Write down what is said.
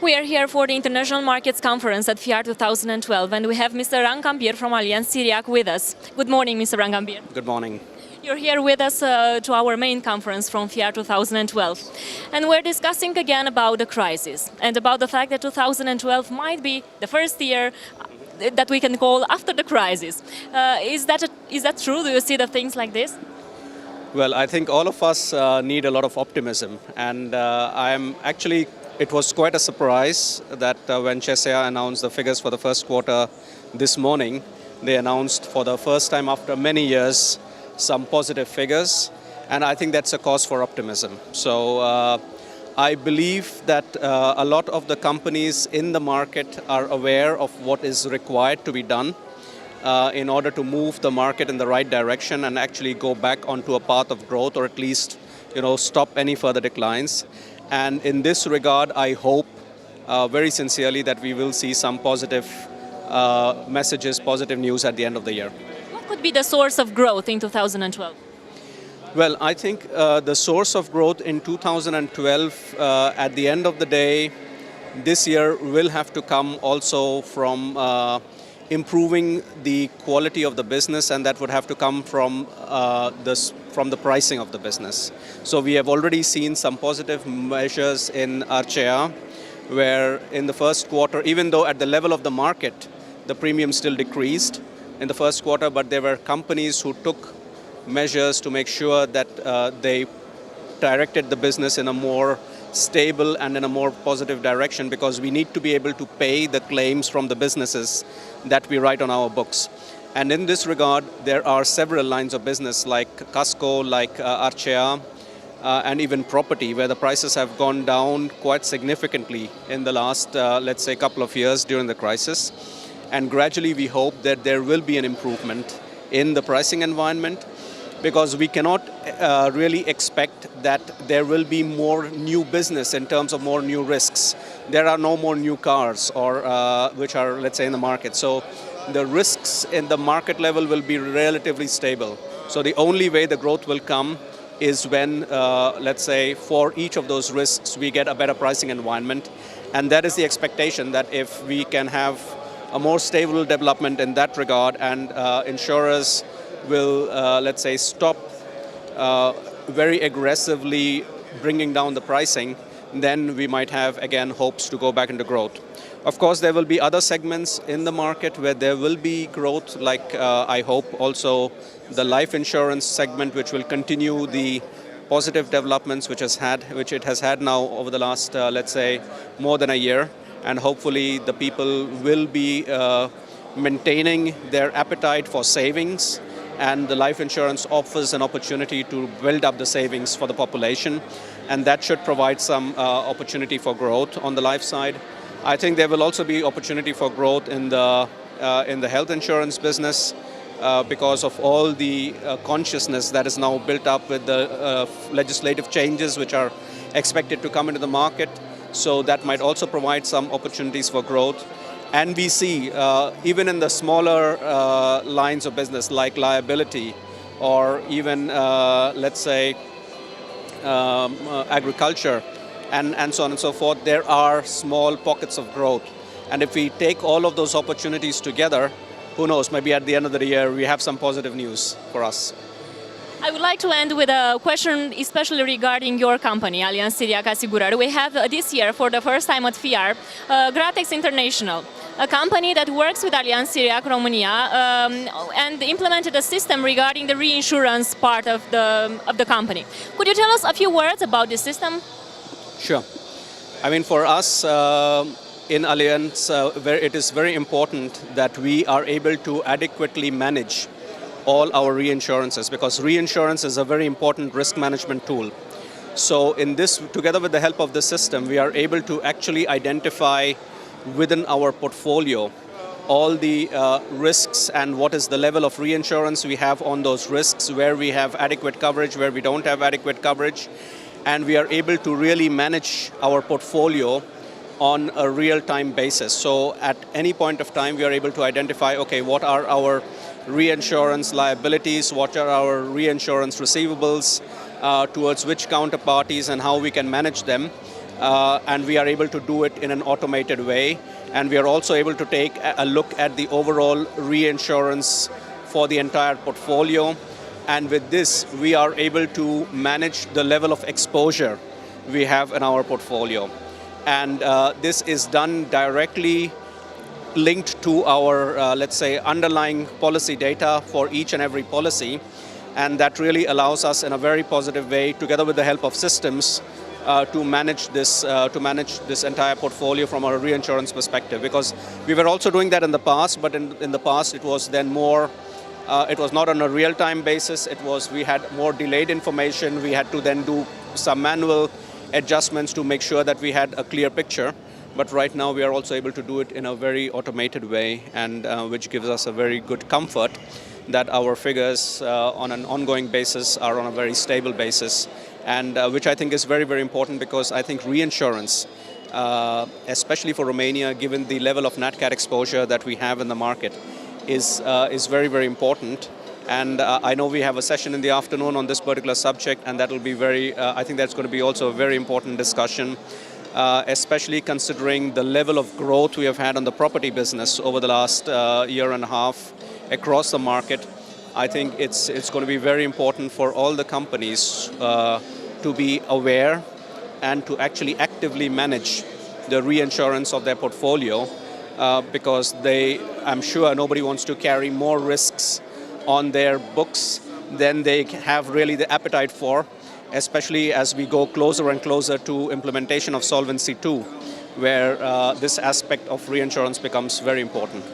We are here for the International Markets Conference at FIAR 2012, and we have Mr. Rangam BIR from ALLIANZ-TIRIAC with us. Good morning, Mr. Rangam BIR. Good morning. You're here with us to our main conference from FIAR 2012. And we're discussing again about the crisis and about the fact that 2012 might be the first year that we can call after the crisis. Is that true? Do you see the things like this? Well, I think all of us need a lot of optimism, and it was quite a surprise that when CHESEA announced the figures for the first quarter this morning, they announced for the first time after many years some positive figures, and I think that's a cause for optimism. So I believe that a lot of the companies in the market are aware of what is required to be done in order to move the market in the right direction and actually go back onto a path of growth, or at least stop any further declines. And in this regard, I hope very sincerely that we will see some positive messages, positive news at the end of the year. What could be the source of growth in 2012? Well, I think the source of growth in 2012, at the end of the day, this year will have to come also from improving the quality of the business, and that would have to come from the pricing of the business. So we have already seen some positive measures in Archaea, where in the first quarter, even though at the level of the market, the premium still decreased in the first quarter, but there were companies who took measures to make sure that they directed the business in a more stable and in a more positive direction, because we need to be able to pay the claims from the businesses that we write on our books. And in this regard, there are several lines of business like Casco, like Archaea, and even property, where the prices have gone down quite significantly in the last, let's say, couple of years during the crisis. And gradually we hope that there will be an improvement in the pricing environment, because we cannot really expect that there will be more new business in terms of more new risks. There are no more new cars which are, let's say, in the market. So the risks in the market level will be relatively stable. So the only way the growth will come is when, let's say, for each of those risks, we get a better pricing environment. And that is the expectation, that if we can have a more stable development in that regard, and insurers will, let's say, stop very aggressively bringing down the pricing, then we might have, again, hopes to go back into growth. Of course, there will be other segments in the market where there will be growth, like I hope also the life insurance segment, which will continue the positive developments which it has had now over the last, let's say, more than a year. And hopefully the people will be maintaining their appetite for savings, and the life insurance offers an opportunity to build up the savings for the population, and that should provide some opportunity for growth on the life side. I think there will also be opportunity for growth in the health insurance business, because of all the consciousness that is now built up with the legislative changes which are expected to come into the market. So that might also provide some opportunities for growth. And we see, even in the smaller lines of business like liability, or even, let's say, agriculture, and so on and so forth, there are small pockets of growth. And if we take all of those opportunities together, who knows, maybe at the end of the year we have some positive news for us. I would like to end with a question especially regarding your company, ALLIANZ-TIRIAC Asigurari. We have this year, for the first time at FIAR, Gratex International, a company that works with ALLIANZ-TIRIAC Romania and implemented a system regarding the reinsurance part of the company. Could you tell us a few words about this system? Sure. I mean, for us in Allianz, it is very important that we are able to adequately manage all our reinsurances, because reinsurance is a very important risk management tool. So in this, together with the help of the system, we are able to actually identify within our portfolio all the risks and what is the level of reinsurance we have on those risks, where we have adequate coverage, where we don't have adequate coverage, and we are able to really manage our portfolio on a real-time basis. So at any point of time, we are able to identify, okay, what are our reinsurance liabilities, what are our reinsurance receivables, towards which counterparties, and how we can manage them and we are able to do it in an automated way. And we are also able to take a look at the overall reinsurance for the entire portfolio. And with this, we are able to manage the level of exposure we have in our portfolio. And this is done directly linked to our, let's say, underlying policy data for each and every policy. And that really allows us in a very positive way, together with the help of systems, to manage this entire portfolio from a reinsurance perspective. Because we were also doing that in the past, but in the past it was then more, it was not on a real-time basis. We had more delayed information. We had to then do some manual adjustments to make sure that we had a clear picture. But right now we are also able to do it in a very automated way, and which gives us a very good comfort that our figures on an ongoing basis are on a very stable basis, and which I think is very, very important, because I think reinsurance, especially for Romania, given the level of Nat Cat exposure that we have in the market, is very, very important. And I know we have a session in the afternoon on this particular subject, and that will be very, I think that's going to be also a very important discussion, especially considering the level of growth we have had on the property business over the last year and a half across the market. I think it's going to be very important for all the companies to be aware and to actually actively manage the reinsurance of their portfolio, because I'm sure nobody wants to carry more risks on their books than they have really the appetite for, especially as we go closer and closer to implementation of Solvency II, where this aspect of reinsurance becomes very important.